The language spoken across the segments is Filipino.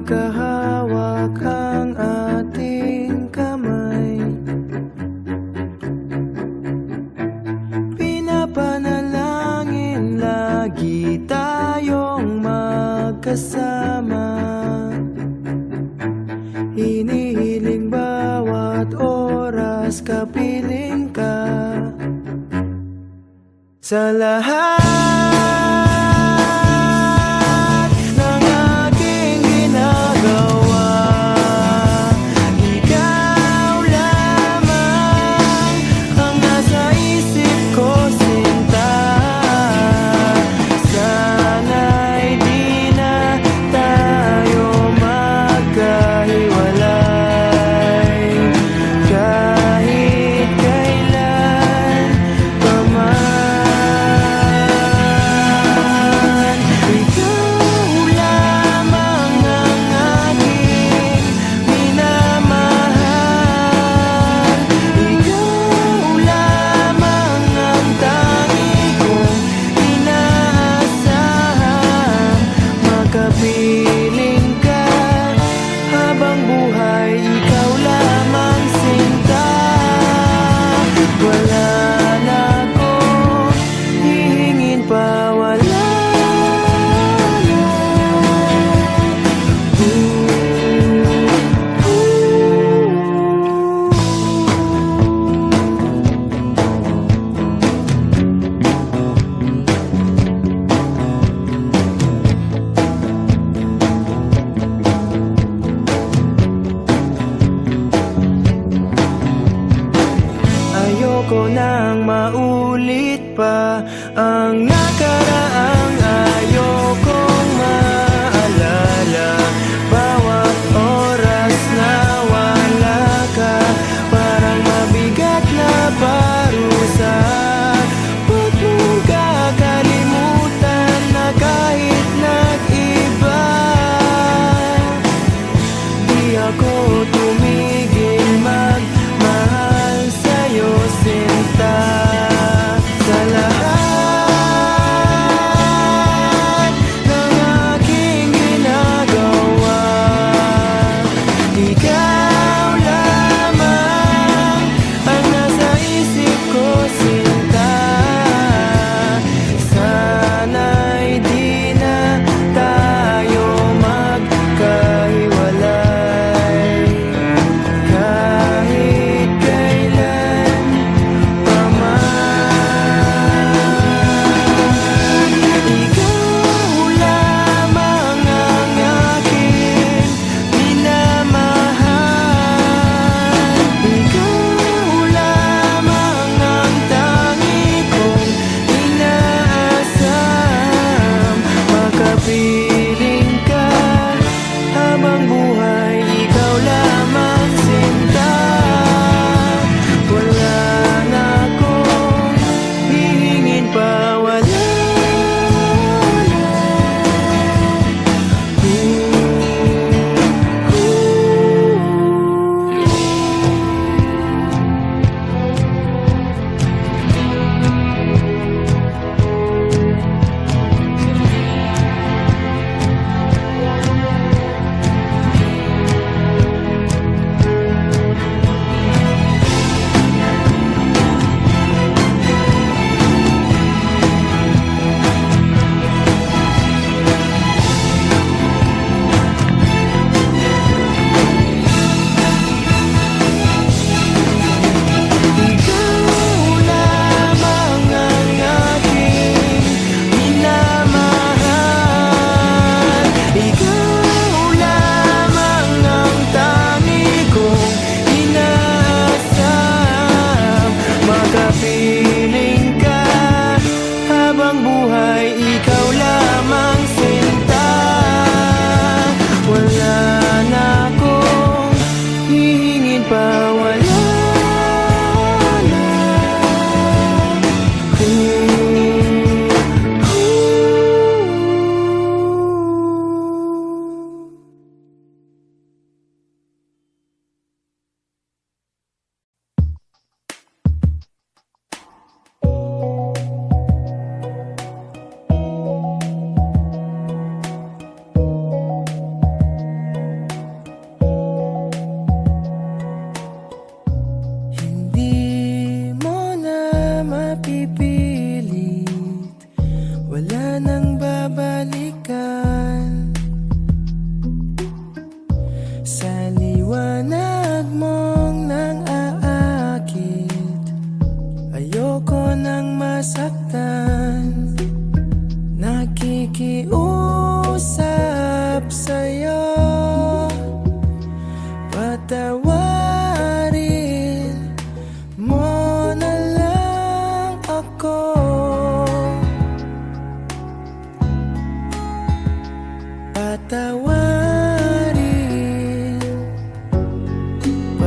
magkahawak ang ating kamay. Pinapanalangin lagi tayong magkasama. Hinihiling bawat oras kapiling ka. Sa lahat ng aking ginagawa, ikaw lamang ang nasa isip ko, sinta. Sana'y di na tayo magkahiwalay kahit kailan pa man. Kapiling ka habang buhay, ikaw lamang sinta. Wala na akong hihingin pa, wala na. Ayoko nang maulit pa ang nakaraang ayokong maalala. Bawat oras na wala ka, parang mabigat na parusa. Huwag mong kakalimutan na kahit nag-iba, di ako tumigil magmahal sa'yo, sinta. Sa lahat ng aking ginagawa, ikaw lamang ang nasa isip ko, sinta. Sana'y di na tayo magkahiwalay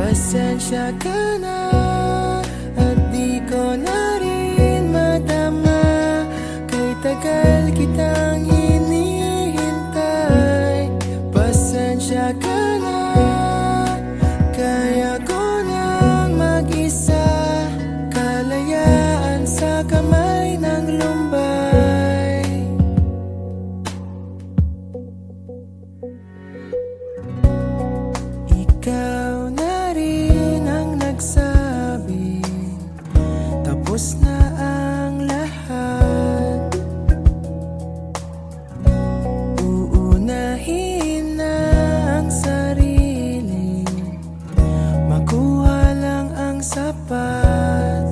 Pasensya ka na at di ko na rin madama, kay tagal kitang hinihintay. Pasensya ka na, kaya ko nang mag-isa, kalayaan sa kamay ng lumbay. Ikaw na rin ang nagsabi, tapos na ang lahat. Uunahin na ang sarili, makuha lang ang sapat.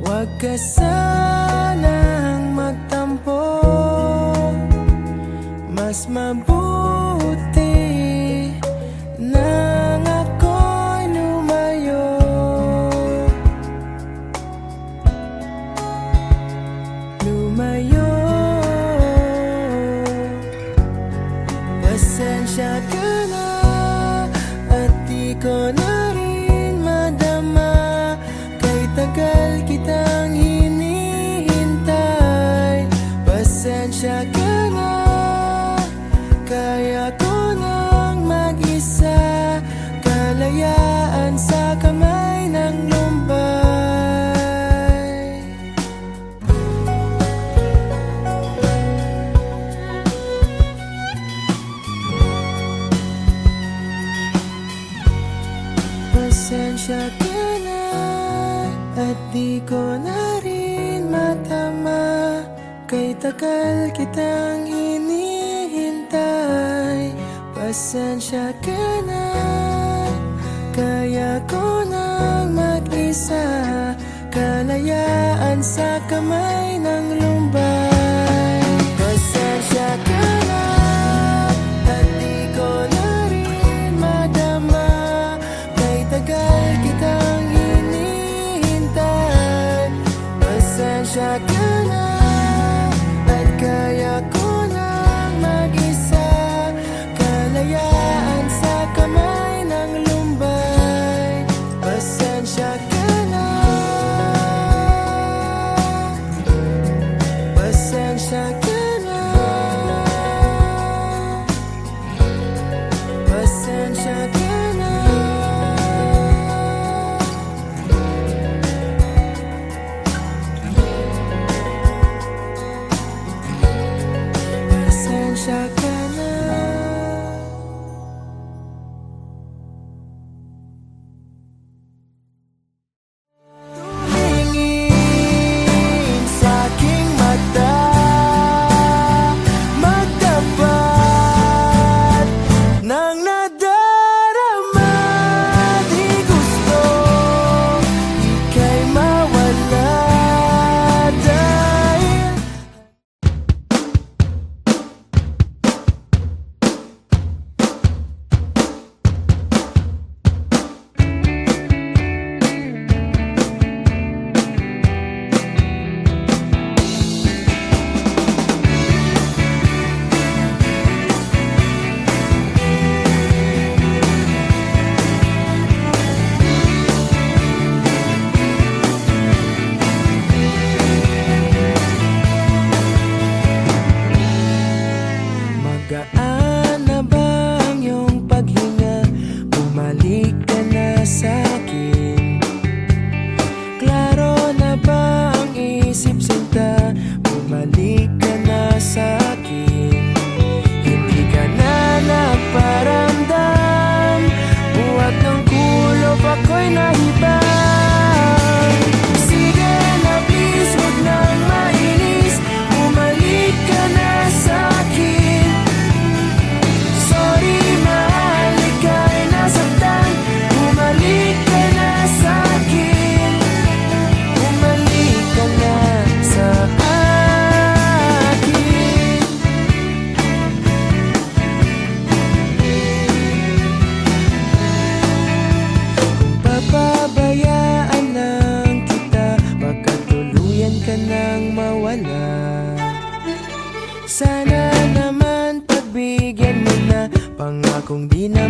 Huwag ka sanang magtampo, mas mabuti nang ako'y lumayo. Lumayo. Pasensya ka na at di ko na rin madama, kay tagal kitang hinihintay. Pasensya ka na, kaya ko nang mag-isa, kalayaan sa kamay ng lumbay. Pasensya ka na at di ko na rin matama, kay tagal kitang hinihintay. Pasensya ka na, kaya ko nang mag-isa, kalayaan sa kamay ng lumbay. Pasensya ka na at di ko na rin madama, kay tagal kitang hinihintay. Pasensya ka na at kaya ko nang mag-isa, kalayaan sa kamay ng lumbay. Pasensya ka na.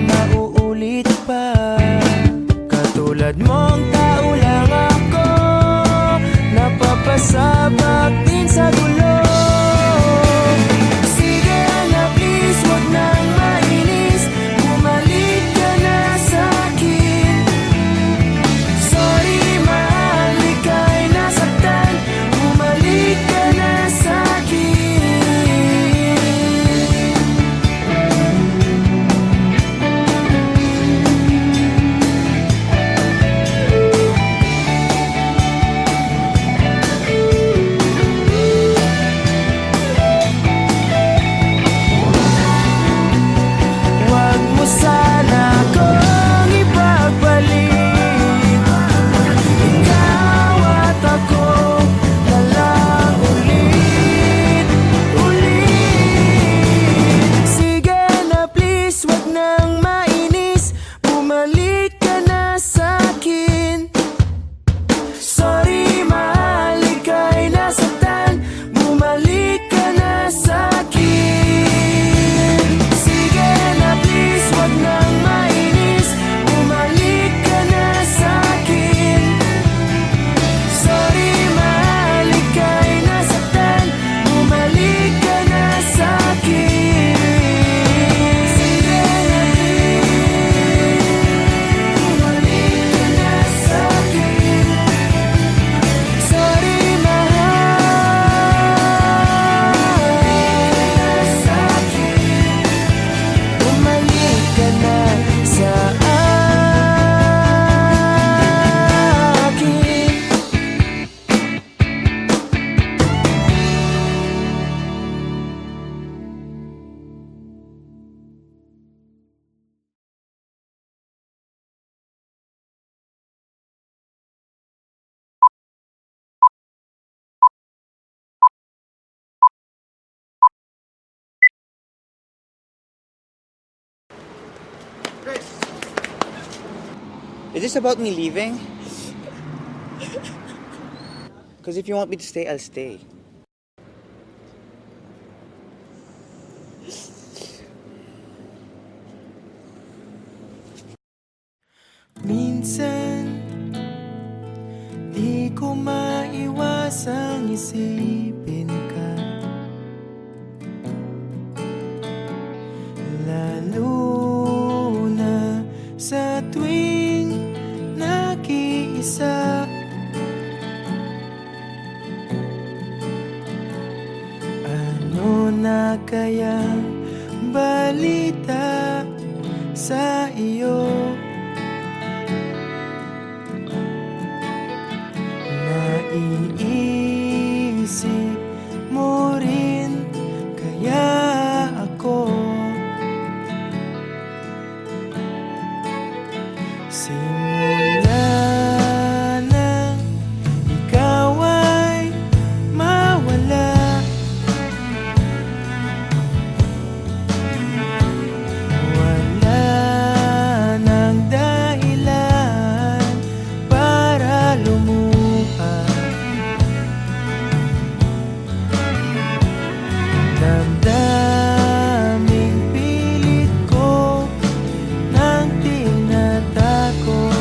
nauulit pa. Katulad mong tao lang ako, napapasabak din sa gulo. Sige na please, wag nang mainis, bumalik ka na sa'kin. Sorry mahal, ika'y nasaktan, bumalik ka na sa'kin. Wag mo sana akong ipagbalik, ikaw at ako na lang ulit, ulit. Sige na please, wag nang mainis, bumalik ka na sa'kin. Sorry mahal, ika'y nasaktan, bumalik ka na sa'kin. Sige na please, wag nang mainis, bumalik ka na sa'kin. Sorry mahal, ika'y nasaktan, bumalik ka na sa'kin. Sige na please, bumalik ka na sa'kin. Sorry mahal, sa'kin, bumalik ka na sa akin. Is this about me leaving? Because if you want me to stay, I'll stay. Minsan, di ko maiwasang isipin ka, lalo na sa tuwing nag-iisa. Ano na kayang balita sa iyo? Naiisip mo rin kaya ako? Simula nang ikaw ay mawala, wala nang dahilan para lumuha. Damdaming pilit ko nang tinatako.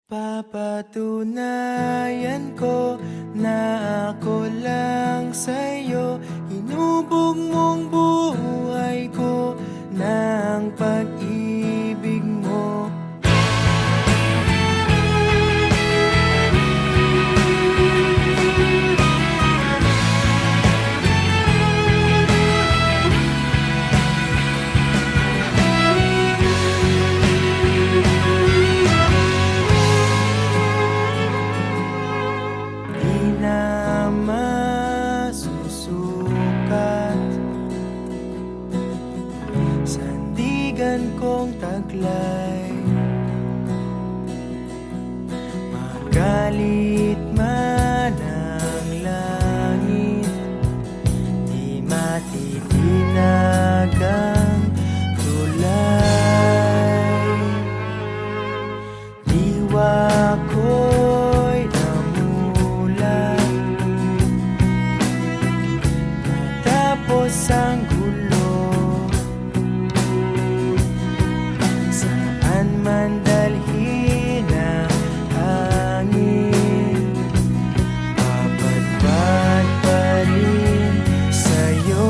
Papatunayan ko na ako lang sa'yo. Hinubog mong buhay ko ng pag-ibig mo. Di na masusukat sandigan kong taglay. Magalit man ang langit, di matitinag ang tulay. Diwa ko'y namulat matapos ang gulo. Saan man dalhin ang hangin, papadpad pa rin sa'yo.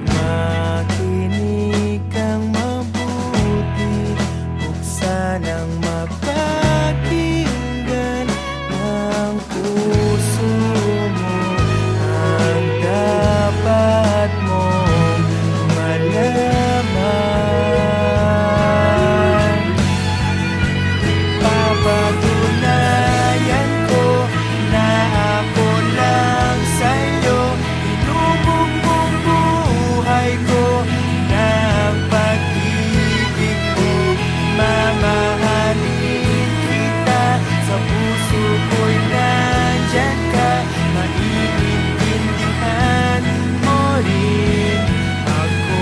Makinig kang mabuti, buksan ang mapakinggan ng puso mo. Ang dapat mong malaman. Papatunayan ko na ako lang sa'yo. Hinubog mong buhay ko ng pag-ibig mo. Mamahalin kita, sa puso ko'y nandyan ka. Maiintindihan mo rin ako.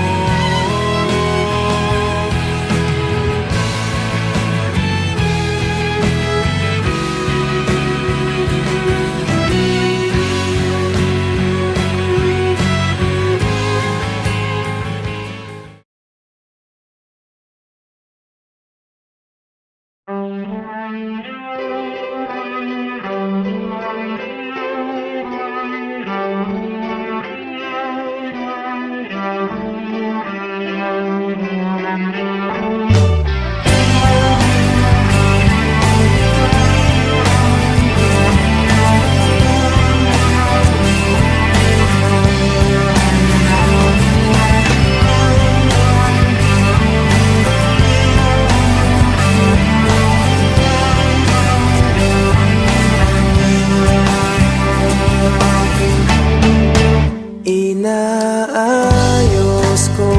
Inaayos ko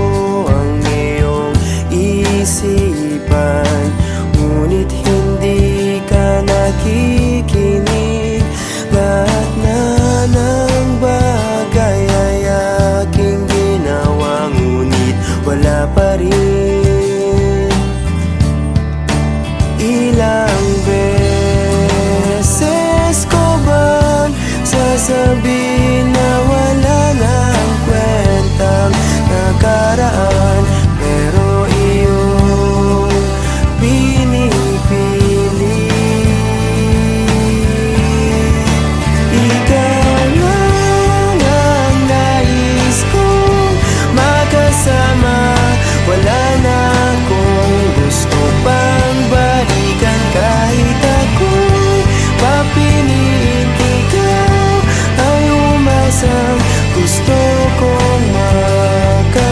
ang iyong isipan, ngunit hindi ka nakikinig. Lahat na ng bagay ay aking ginawa, ngunit wala pa rin. Ilang beses ko bang sasabihin na wala nang kwentang nakaraan, pero iyong pinipili. Ikaw lang ang nais kong makasama. Wala na akong gusto pang balikan, kahit ako'y papiliin. Ikaw ay umasang gusto kong makapiling.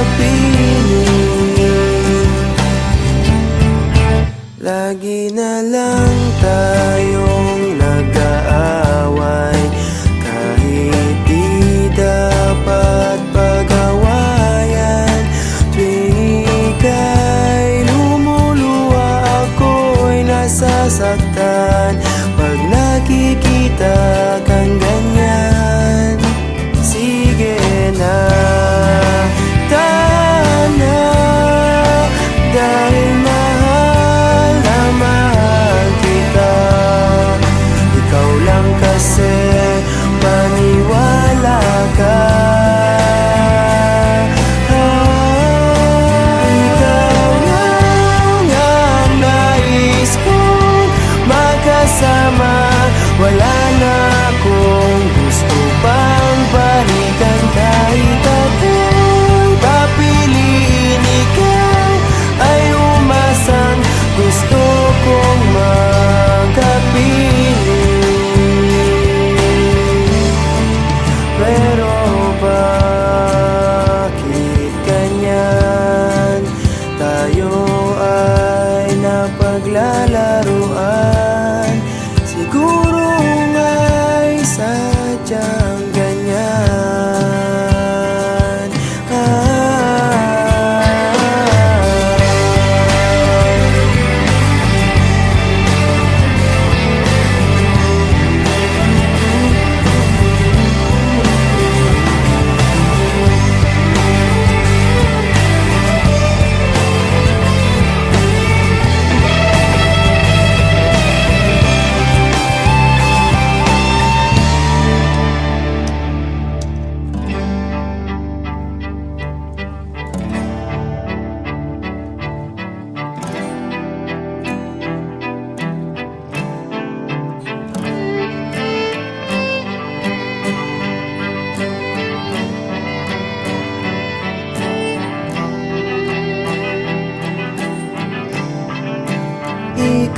Lagi na lang tayong nag-aaway, kahit di dapat pag-awayan. Tuwing ika'y lumuluha, ako'y nasasaktan pag nakikita kang ganyan. Sige na, tana, dahil mahal na mahal kita. Ikaw lang kasi, maniwala ka. Ikaw lang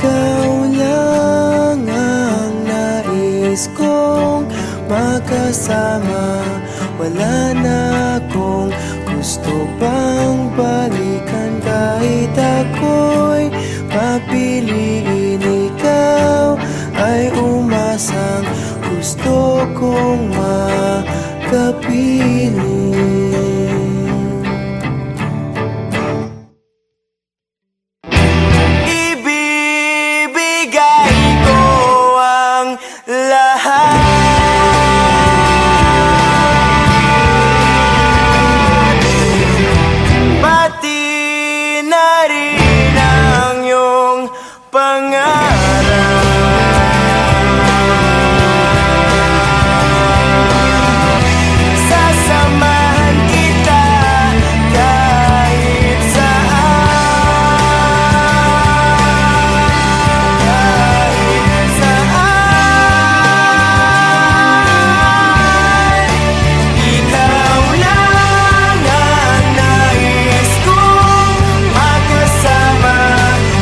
ikaw lang ang nais kong makasama. Wala na akong gusto pang balikan. Kahit ako'y papiliin, ikaw ay umasang gusto kong makapiling. Ibibigay ko ang lahat, pati na rin ang iyong pangarap. Sasamahan kita kahit saan, kahit saan. Ikaw lang ang nais kong makasama.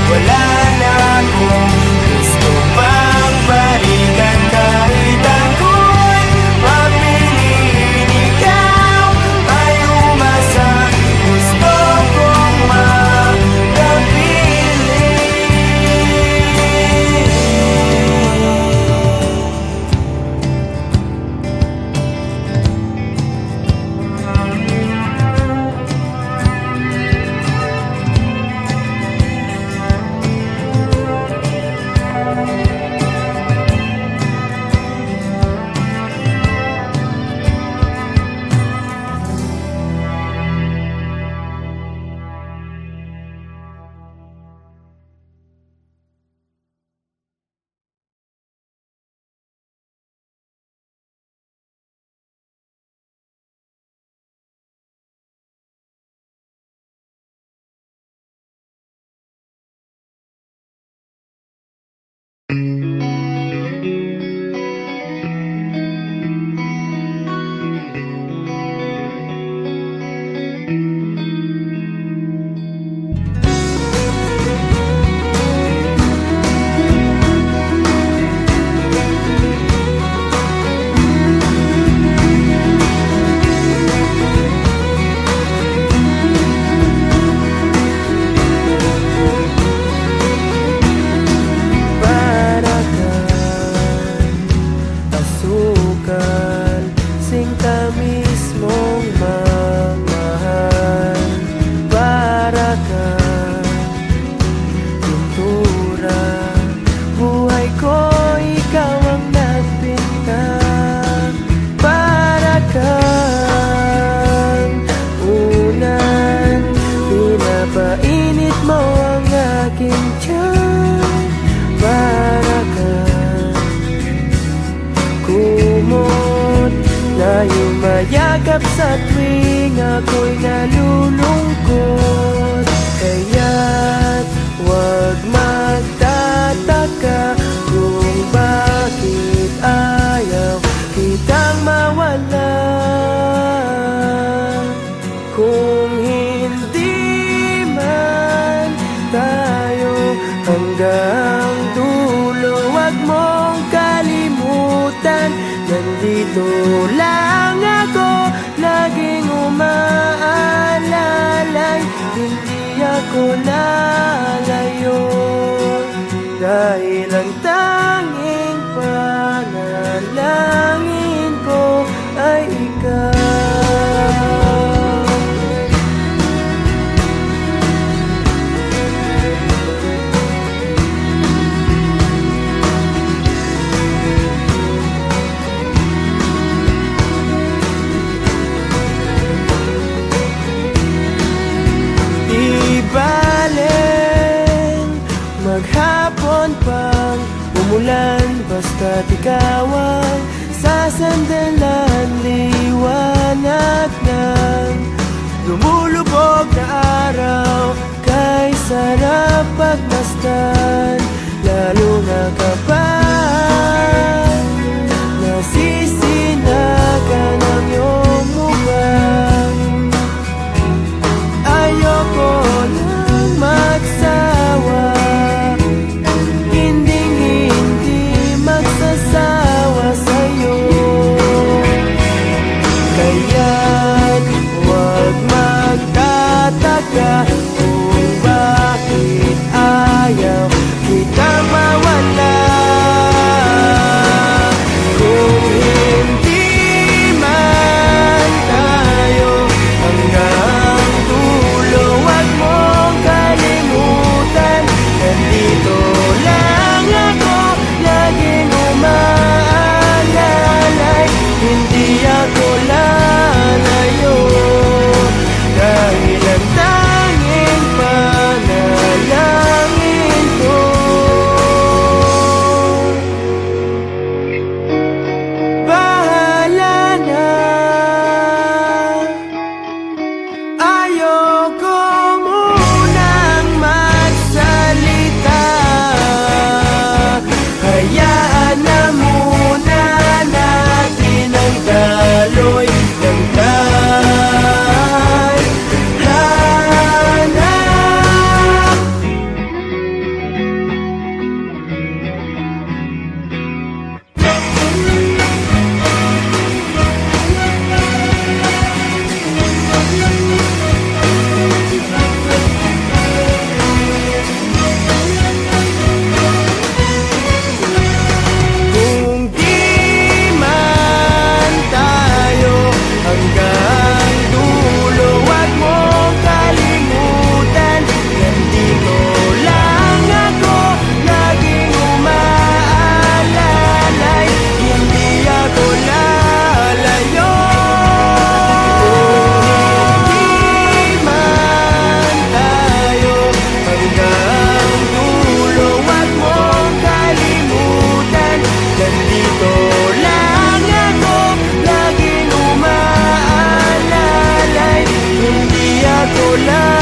Wala na akong gusto pang balikan. Kahit ako'y papiliin, ikaw ay umasa. Gusto kong mayakap sa tuwing ako'y nalulungkot. Kaya't huwag magtataka kung bakit ayaw kitang mawala. Kung hindi man tayo hanggang dulo, huwag mong kalimutan, nandito lang ako, laging umaalalay. Hindi ako lalayo, dahil ang tanging panalangin ko ay ikaw. Maghapon pang umulan, basta't ikaw ang sasandalan. Liwanag ng lumulubog na araw, kay sarap pagmasdan, lalo na kapag nasisinagan ang iyong mukha. Ayoko lang magsawa wala